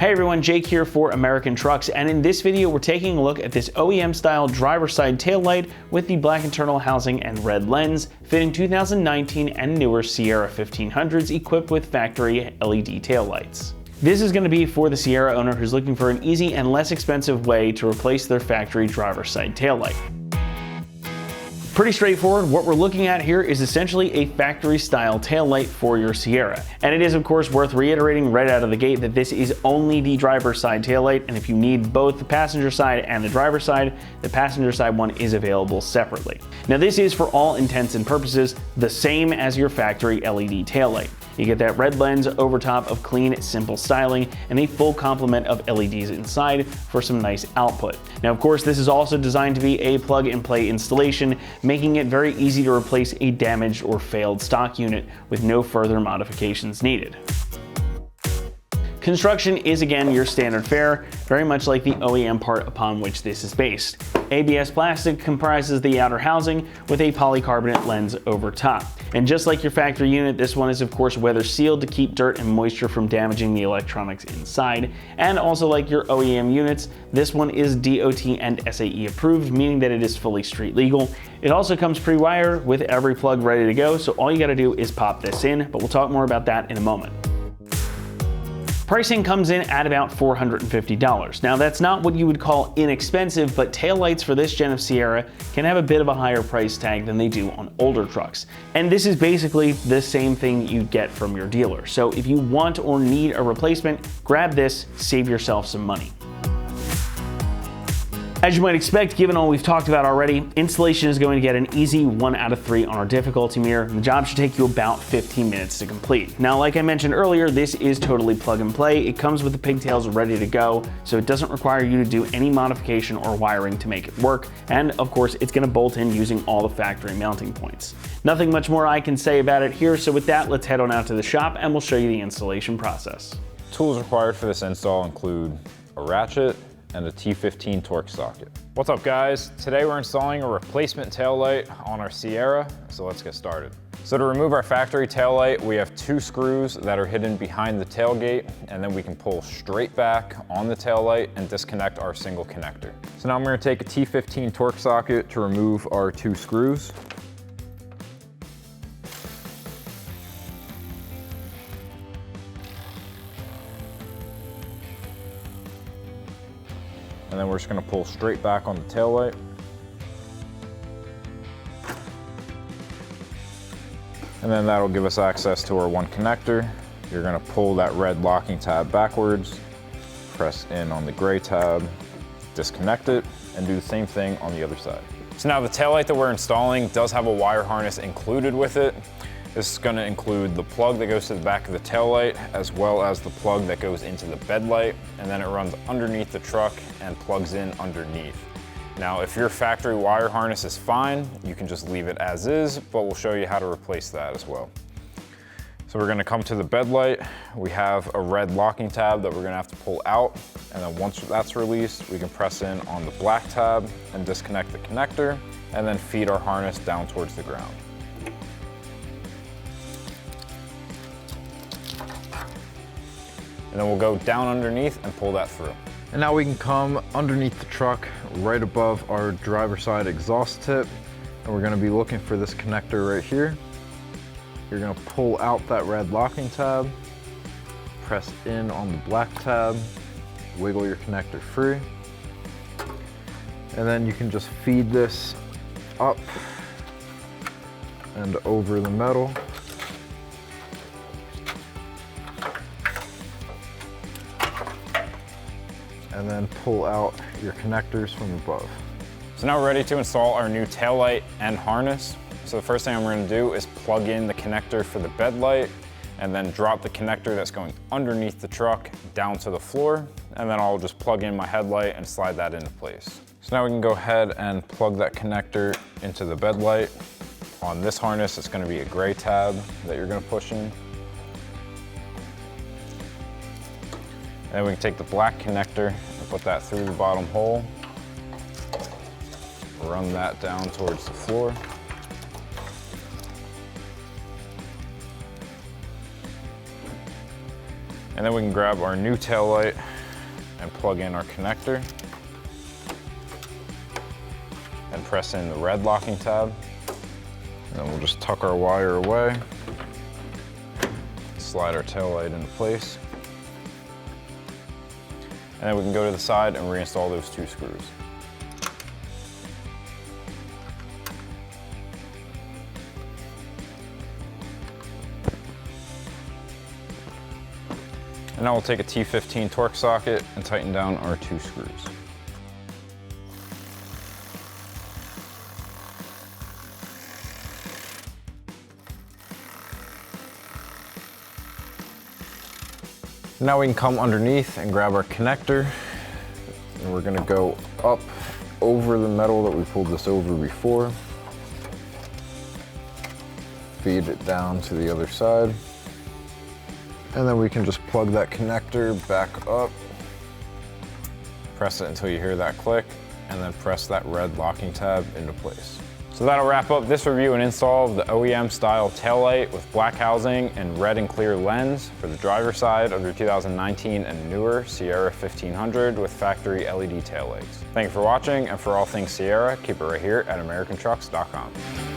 Hey everyone, Jake here for American Trucks, and in this video we're taking a look at this OEM style driver's side taillight with the black internal housing and red lens, fitting 2019 and newer Sierra 1500s equipped with factory LED taillights. This is going to be for the Sierra owner who's looking for an easy and less expensive way to replace their factory driver's side taillight. Pretty straightforward. What we're looking at here is essentially a factory style taillight for your Sierra. And it is of course worth reiterating right out of the gate that this is only the driver's side taillight, and if you need both the passenger side and the driver's side, the passenger side one is available separately. Now this is for all intents and purposes the same as your factory LED taillight. You get that red lens over top of clean, simple styling and a full complement of LEDs inside for some nice output. Now, of course, this is also designed to be a plug and play installation, making it very easy to replace a damaged or failed stock unit with no further modifications needed. Construction is again your standard fare, very much like the OEM part upon which this is based. ABS plastic comprises the outer housing with a polycarbonate lens over top. And just like your factory unit, this one is of course weather sealed to keep dirt and moisture from damaging the electronics inside. And also like your OEM units, this one is DOT and SAE approved, meaning that it is fully street legal. It also comes pre-wired with every plug ready to go, so all you gotta do is pop this in, but we'll talk more about that in a moment. Pricing comes in at about $450. Now that's not what you would call inexpensive, but taillights for this gen of Sierra can have a bit of a higher price tag than they do on older trucks. And this is basically the same thing you'd get from your dealer. So if you want or need a replacement, grab this, save yourself some money. As you might expect, given all we've talked about already, installation is going to get an easy 1 out of 3 on our difficulty meter, and the job should take you about 15 minutes to complete. Now, like I mentioned earlier, this is totally plug and play. It comes with the pigtails ready to go, so it doesn't require you to do any modification or wiring to make it work, and of course, it's going to bolt in using all the factory mounting points. Nothing much more I can say about it here, so with that, let's head on out to the shop and we'll show you the installation process. Tools required for this install include a ratchet and a T15 torque socket. What's up guys? Today we're installing a replacement taillight on our Sierra, so let's get started. So to remove our factory taillight, we have 2 screws that are hidden behind the tailgate, and then we can pull straight back on the taillight and disconnect our single connector. So now I'm gonna take a T15 torque socket to remove our 2 screws. And then we're just gonna pull straight back on the taillight. And then that'll give us access to our 1 connector. You're gonna pull that red locking tab backwards, press in on the gray tab, disconnect it, and do the same thing on the other side. So now the taillight that we're installing does have a wire harness included with it. This is going to include the plug that goes to the back of the taillight, as well as the plug that goes into the bed light, and then it runs underneath the truck and plugs in underneath. Now, if your factory wire harness is fine, you can just leave it as is, but we'll show you how to replace that as well. So we're going to come to the bed light. We have a red locking tab that we're going to have to pull out, and then once that's released, we can press in on the black tab and disconnect the connector, and then feed our harness down towards the ground. And then we'll go down underneath and pull that through. And now we can come underneath the truck right above our driver's side exhaust tip. And we're gonna be looking for this connector right here. You're gonna pull out that red locking tab, press in on the black tab, wiggle your connector free. And then you can just feed this up and over the metal. And then pull out your connectors from above. So now we're ready to install our new taillight and harness. So the first thing I'm going to do is plug in the connector for the bed light, and then drop the connector that's going underneath the truck down to the floor, and then I'll just plug in my headlight and slide that into place. So now we can go ahead and plug that connector into the bed light. On this harness, it's going to be a gray tab that you're going to push in. And then we can take the black connector and put that through the bottom hole. Run that down towards the floor. And then we can grab our new tail light and plug in our connector. And press in the red locking tab. And then we'll just tuck our wire away. Slide our tail light into place. And then we can go to the side and reinstall those 2 screws. And now we'll take a T15 Torx socket and tighten down our 2 screws. Now we can come underneath and grab our connector, and we're gonna go up over the metal that we pulled this over before. Feed it down to the other side. And then we can just plug that connector back up. Press it until you hear that click, and then press that red locking tab into place. So that'll wrap up this review and install of the OEM style taillight with black housing and red and clear lens for the driver's side of your 2019 and newer Sierra 1500 with factory LED taillights. Thank you for watching, and for all things Sierra, keep it right here at AmericanTrucks.com.